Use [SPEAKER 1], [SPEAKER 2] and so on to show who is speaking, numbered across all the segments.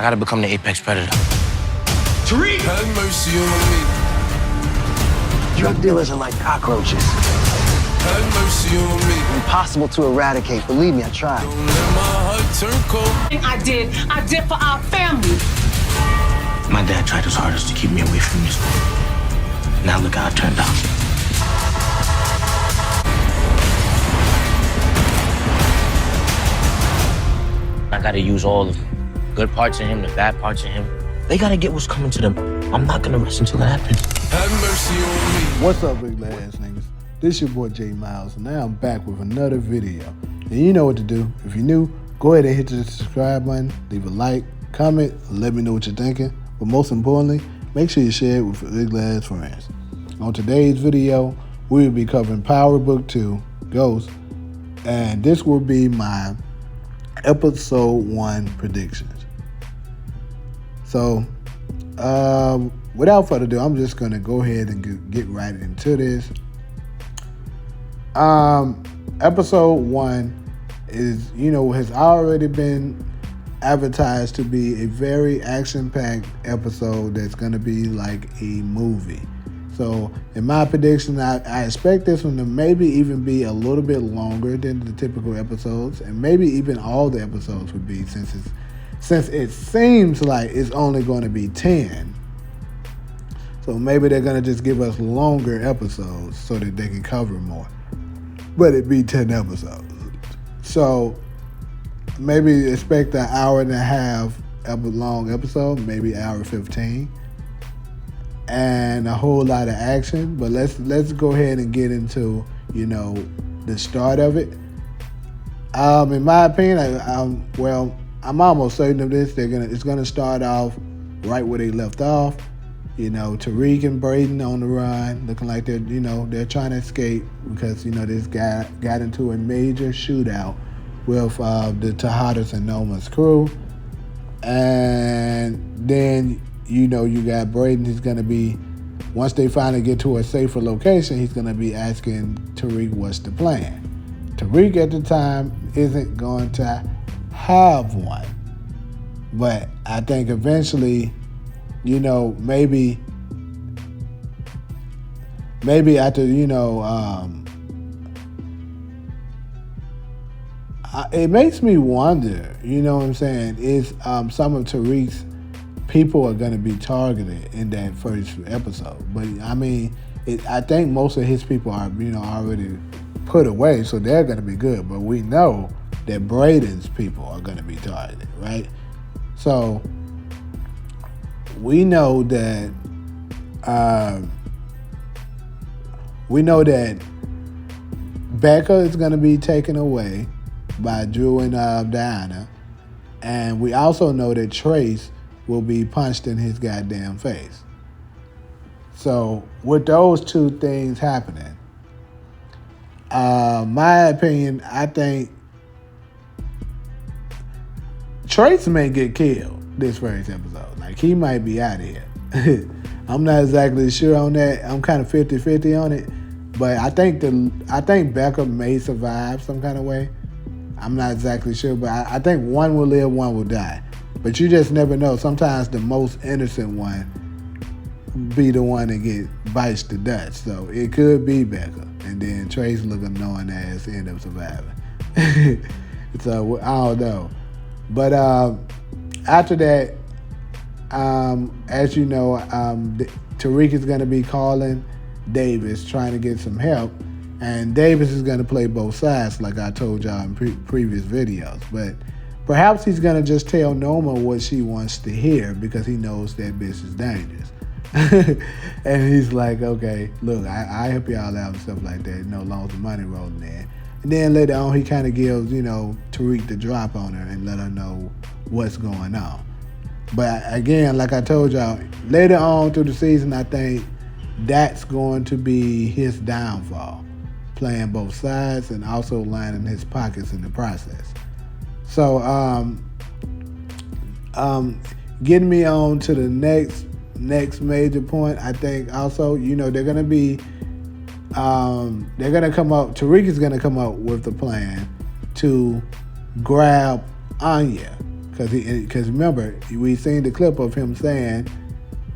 [SPEAKER 1] I gotta become the apex predator.
[SPEAKER 2] Tariq!
[SPEAKER 3] Have mercy on me.
[SPEAKER 2] Drug dealers are like cockroaches.
[SPEAKER 3] Have mercy on me.
[SPEAKER 2] Impossible to eradicate. Believe me, I tried.
[SPEAKER 3] Don't let my heart turn cold.
[SPEAKER 4] I did for our family.
[SPEAKER 1] My dad tried his hardest to keep me away from this. Now look how it turned out. I gotta use all the good parts of him, the bad parts of him. They gotta get what's coming to them. I'm not gonna rest until that happens.
[SPEAKER 3] Have mercy on me.
[SPEAKER 5] What's up, big ass niggas? This your boy J Miles, and now I'm back with another video. And you know what to do. If you're new, go ahead and hit the subscribe button, leave a like, comment, let me know what you're thinking. But most importantly, make sure you share it with big ass friends. On today's video, we will be covering Power Book 2, Ghost, and this will be my episode 1 predictions. So, without further ado, I'm just gonna go ahead and get right into this. Episode 1 is, has already been advertised to be a very action-packed episode that's gonna be like a movie. So, in my prediction, I expect this one to maybe even be a little bit longer than the typical episodes, and maybe even all the episodes would be, since it seems like it's only going to be 10. So maybe they're going to just give us longer episodes so that they can cover more. But it'd be 10 episodes. So maybe expect an hour and a half long episode, maybe hour 15. And a whole lot of action. But let's go ahead and get into, the start of it. In my opinion, I'm almost certain of this. It's gonna start off right where they left off. Tariq and Braden on the run, looking like they're trying to escape because this guy got into a major shootout with the Tejadas and Noma's crew, and then you got Braden. He's gonna be, once they finally get to a safer location, he's gonna be asking Tariq what's the plan. Tariq at the time isn't going to have one, but I think eventually, maybe after, it makes me wonder, what I'm saying, is some of Tariq's people are going to be targeted in that first episode. But I mean, I think most of his people are, already put away, so they're going to be good. But we know that Braden's people are going to be targeted, right? So we know that Becca is going to be taken away by Drew and Diana, and we also know that Trace will be punched in his goddamn face. So with those two things happening, my opinion, I think Trace may get killed this first episode. Like, he might be out of here. I'm not exactly sure on that. I'm kind of 50-50 on it. But I think Becca may survive some kind of way. I'm not exactly sure, but I think one will live, one will die. But you just never know. Sometimes the most innocent one be the one that get bites the dust. So it could be Becca. And then Trace look annoying ass end up surviving. So I don't know. But after that, as you know, Tariq is going to be calling Davis, trying to get some help. And Davis is going to play both sides, like I told y'all in previous videos. But perhaps he's going to just tell Noma what she wants to hear because he knows that bitch is dangerous. And he's like, okay, look, I help y'all out and stuff like that, long as the money rolling in. And then later on, he kind of gives, Tariq the drop on her and let her know what's going on. But again, like I told y'all, later on through the season, I think that's going to be his downfall, playing both sides and also lining his pockets in the process. So, getting me on to the next major point, I think also, they're gonna be, Tariq is gonna come up with the plan to grab Anya, Because remember, we seen the clip of him saying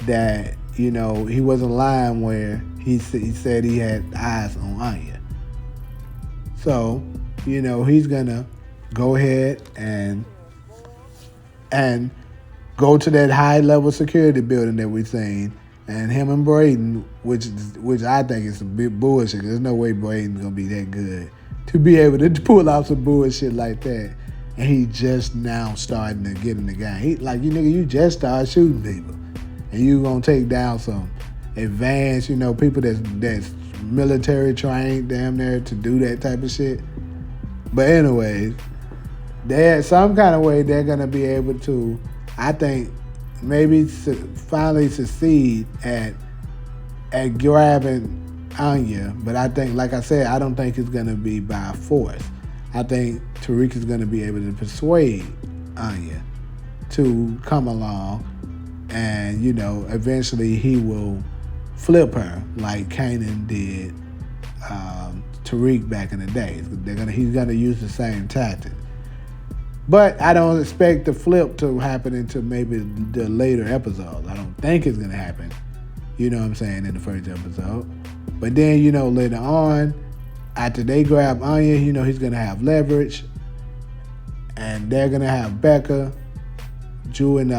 [SPEAKER 5] that, he wasn't lying where he said he had eyes on Anya. So, he's going to go ahead and go to that high-level security building that we've seen, and him and Braden, which I think is some big bullshit. There's no way Braden's going to be that good to be able to pull off some bullshit like that. And he just now starting to get in the game. He like, you just started shooting people. And you going to take down some advanced, people that's military trained damn near to do that type of shit. But anyways, some kind of way they're going to be able to, I think, maybe finally succeed at grabbing Anya. But I think, like I said, I don't think it's going to be by force. I think Tariq is going to be able to persuade Anya to come along, and, eventually he will flip her like Kanan did Tariq back in the day. He's going to use the same tactic. But I don't expect the flip to happen until maybe the later episodes. I don't think it's going to happen, in the first episode. But then, later on, after they grab Anya, he's going to have leverage. And they're going to have Becca. Drew and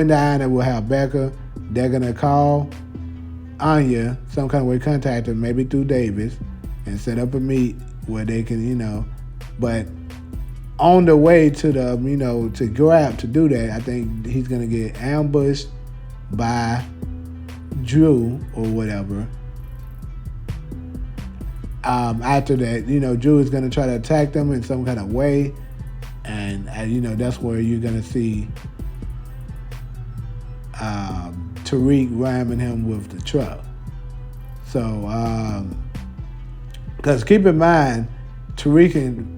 [SPEAKER 5] Diana will have Becca. They're going to call Anya, some kind of way contact her, maybe through Davis, and set up a meet where they can, but on the way to the, to grab, to do that, I think he's going to get ambushed by Drew or whatever. After that, Drew is going to try to attack them in some kind of way. And that's where you're going to see Tariq ramming him with the truck. So, because keep in mind, Tariq and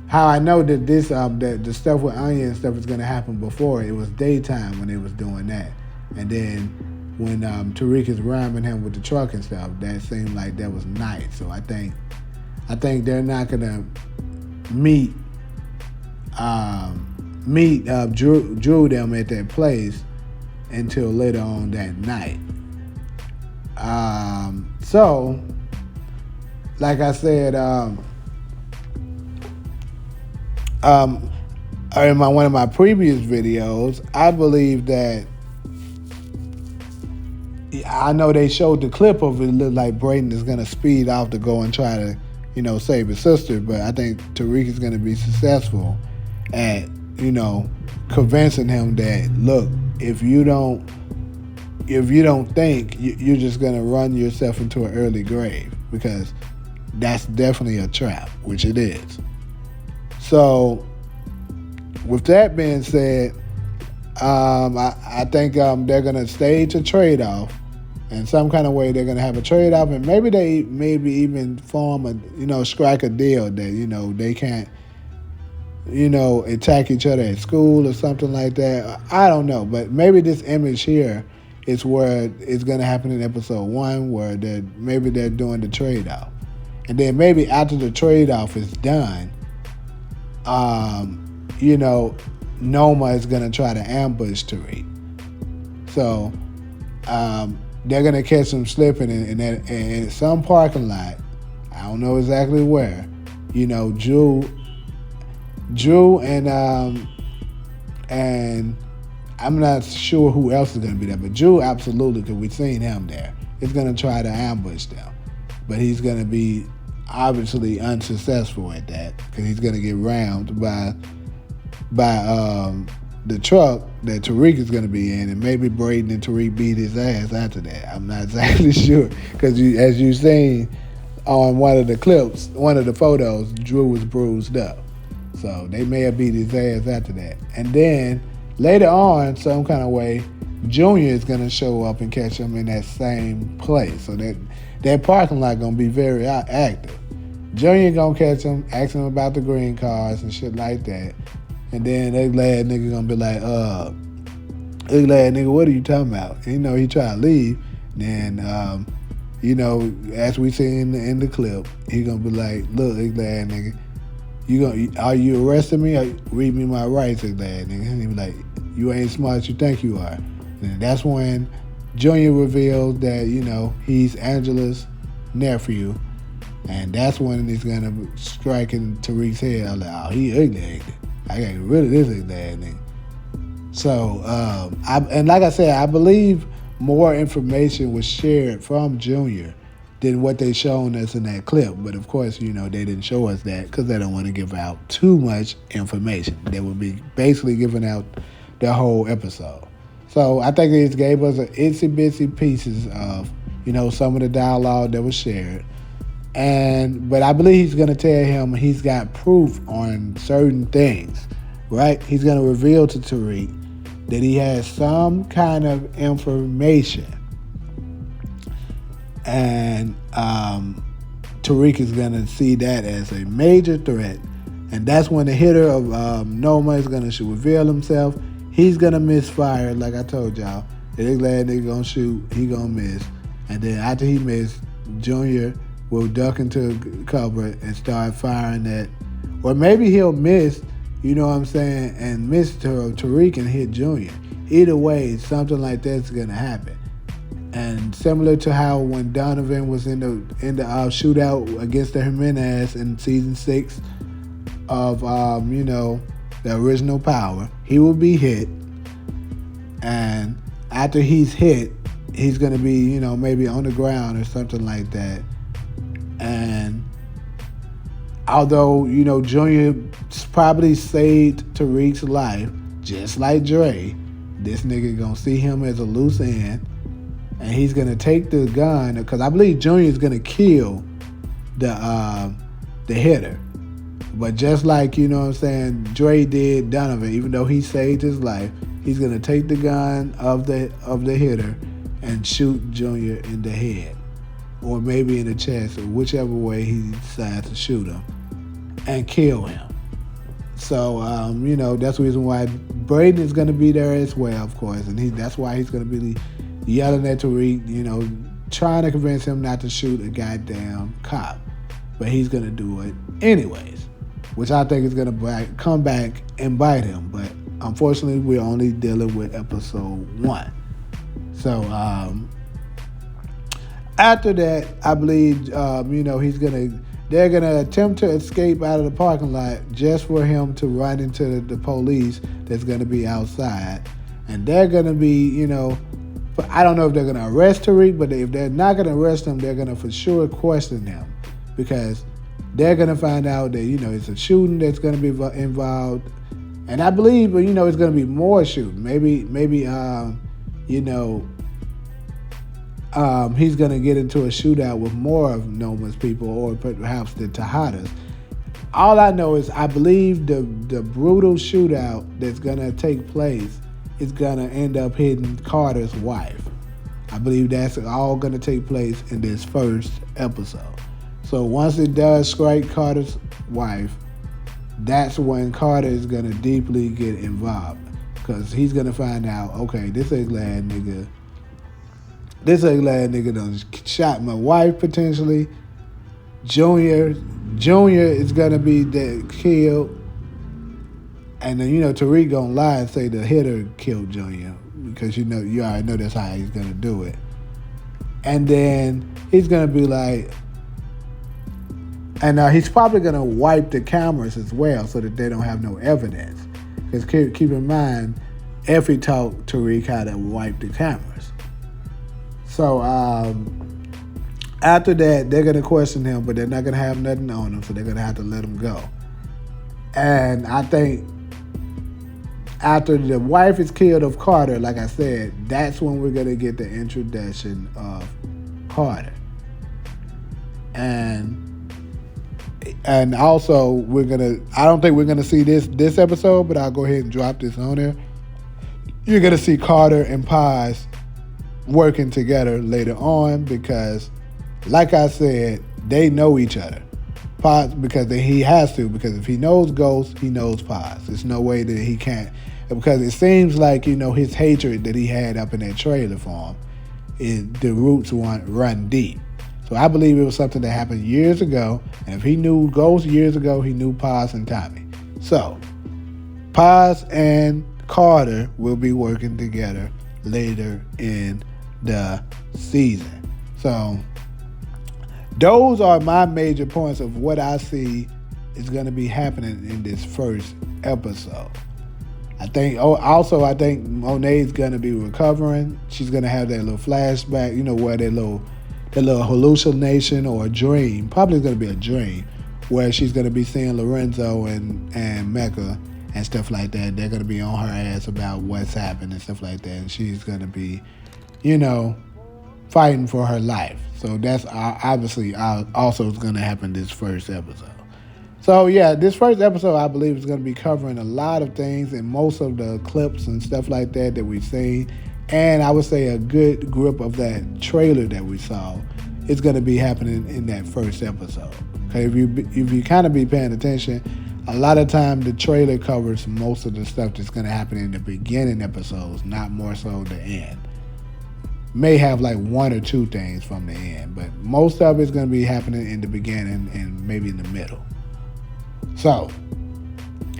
[SPEAKER 5] how I know that this that the stuff with Anya and stuff is going to happen before, it was daytime when they was doing that. And then when Tariq is ramming him with the truck and stuff, that seemed like that was night. So I think they're not going to meet Drew them at that place until later on that night. So, like I said, in one of my previous videos, I believe that, I know they showed the clip of it. It looked like Braden is going to speed off to go and try to, save his sister. But I think Tariq is going to be successful at, convincing him that, look, if you don't think, you're just going to run yourself into an early grave, because that's definitely a trap, which it is. So, with that being said, I think they're going to stage a trade-off. In some kind of way, they're going to have a trade-off, and maybe they even form strike a deal that, they can't, attack each other at school or something like that. I don't know, but maybe this image here is where it's going to happen in episode 1, where they're doing the trade-off. And then maybe after the trade-off is done, Noma is going to try to ambush Tariq. So, they're going to catch him slipping in some parking lot. I don't know exactly where. Drew and I'm not sure who else is going to be there, but Drew absolutely, because we've seen him there. He's going to try to ambush them. But he's going to be obviously unsuccessful at that, because he's going to get rammed by the truck that Tariq is going to be in, and maybe Braden and Tariq beat his ass after that. I'm not exactly sure, because as you've seen on one of the clips, one of the photos, Drew was bruised up. So they may have beat his ass after that. And then later on, some kind of way, Junior is going to show up and catch him in that same place. So that parking lot going to be very active. Junior going to catch him, ask him about the green cars and shit like that. And then that glad nigga gonna be like, that glad nigga, what are you talking about? And, he try to leave. Then, as we see in the clip, he gonna be like, look, glad nigga, Are you arresting me? Or read me my rights, Lad, nigga. And he be like, you ain't smart as you think you are. And that's when Junior reveals that, he's Angela's nephew. And that's when he's gonna strike in Tariq's head. I'm like, oh, he ugly. I gotta get rid of this ugly ass nigga. So, like I said, I believe more information was shared from Junior than what they shown us in that clip. But of course, they didn't show us that because they don't want to give out too much information. They would be basically giving out the whole episode. So I think they just gave us an itsy bitsy pieces of, some of the dialogue that was shared. But I believe he's going to tell him he's got proof on certain things, right? He's going to reveal to Tariq that he has some kind of information. And Tariq is going to see that as a major threat. And that's when the hitter of Noma is going to reveal himself. He's going to misfire, like I told y'all. The glad nigga going to shoot, he going to miss. And then after he missed, Junior will duck into cover and start firing that. Or maybe he'll miss, you know what I'm saying, and miss Tariq and hit Junior. Either way, something like that's going to happen. And similar to how when Donovan was in the shootout against the Jimenez in season 6 of the original Power, he will be hit, and after he's hit, he's gonna be maybe on the ground or something like that. And although Junior probably saved Tariq's life, just like Dre, this nigga gonna see him as a loose end. And he's gonna take the gun because I believe Junior's gonna kill the hitter. But just like Dre did Donovan, even though he saved his life, he's gonna take the gun of the hitter and shoot Junior in the head, or maybe in the chest, or whichever way he decides to shoot him, and kill him. So that's the reason why Braden is gonna be there as well, of course, and that's why he's gonna be yelling at Tariq, trying to convince him not to shoot a goddamn cop. But he's going to do it anyways, which I think is going to come back and bite him. But unfortunately, we're only dealing with episode 1. So after that, I believe, they're going to attempt to escape out of the parking lot just for him to run into the police that's going to be outside. And they're going to be, I don't know if they're going to arrest Tariq, but if they're not going to arrest him, they're going to for sure question him because they're going to find out that, it's a shooting that's going to be involved. And I believe, it's going to be more shooting. Maybe, he's going to get into a shootout with more of Noma's people or perhaps the Tejadas. All I know is I believe the brutal shootout that's going to take place is going to end up hitting Carter's wife. I believe that's all going to take place in this first episode. So once it does strike Carter's wife, that's when Carter is going to deeply get involved because he's going to find out, okay, this ugly ass nigga done shot my wife potentially. Junior is going to be killed. And then, Tariq gonna lie and say the hitter killed Junior because you already know that's how he's gonna do it. And then he's gonna be like, and he's probably gonna wipe the cameras as well so that they don't have no evidence. Because keep in mind, Effie taught Tariq how to wipe the cameras. So after that, they're gonna question him, but they're not gonna have nothing on him, so they're gonna have to let him go. And I think after the wife is killed of Carter, like I said, that's when we're going to get the introduction of Carter. And also, I don't think we're going to see this episode, but I'll go ahead and drop this on there. You're going to see Carter and Paz working together later on because, like I said, they know each other. Paz, because he has to, because if he knows Ghost, he knows Paz. There's no way that he can't, because it seems like, his hatred that he had up in that trailer for him, the roots run deep. So I believe it was something that happened years ago. And if he knew Ghost years ago, he knew Paz and Tommy. So Paz and Carter will be working together later in the season. So those are my major points of what I see is going to be happening in this first episode. I think Monet's going to be recovering. She's going to have that little flashback, where that little hallucination or a dream, probably going to be a dream, where she's going to be seeing Lorenzo and Mecca and stuff like that. They're going to be on her ass about what's happened and stuff like that. And she's going to be, fighting for her life. So that's obviously also going to happen this first episode. So yeah, this first episode I believe is going to be covering a lot of things and most of the clips and stuff like that we've seen. And I would say a good grip of that trailer that we saw is going to be happening in that first episode. Okay, if you kind of be paying attention, a lot of time the trailer covers most of the stuff that's going to happen in the beginning episodes, not more so the end. May have like one or two things from the end, but most of it's going to be happening in the beginning and maybe in the middle. So,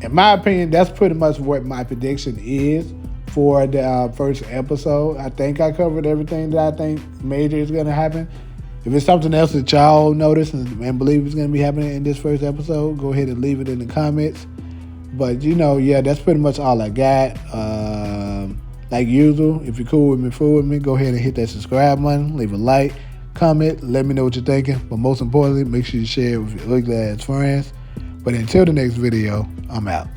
[SPEAKER 5] in my opinion, that's pretty much what my prediction is for the first episode. I think I covered everything that I think major is going to happen. If it's something else that y'all notice and believe is going to be happening in this first episode, go ahead and leave it in the comments. But, that's pretty much all I got. Like usual, if you're cool with me, go ahead and hit that subscribe button, leave a like, comment, let me know what you're thinking. But most importantly, make sure you share it with your ugly ass friends. But until the next video, I'm out.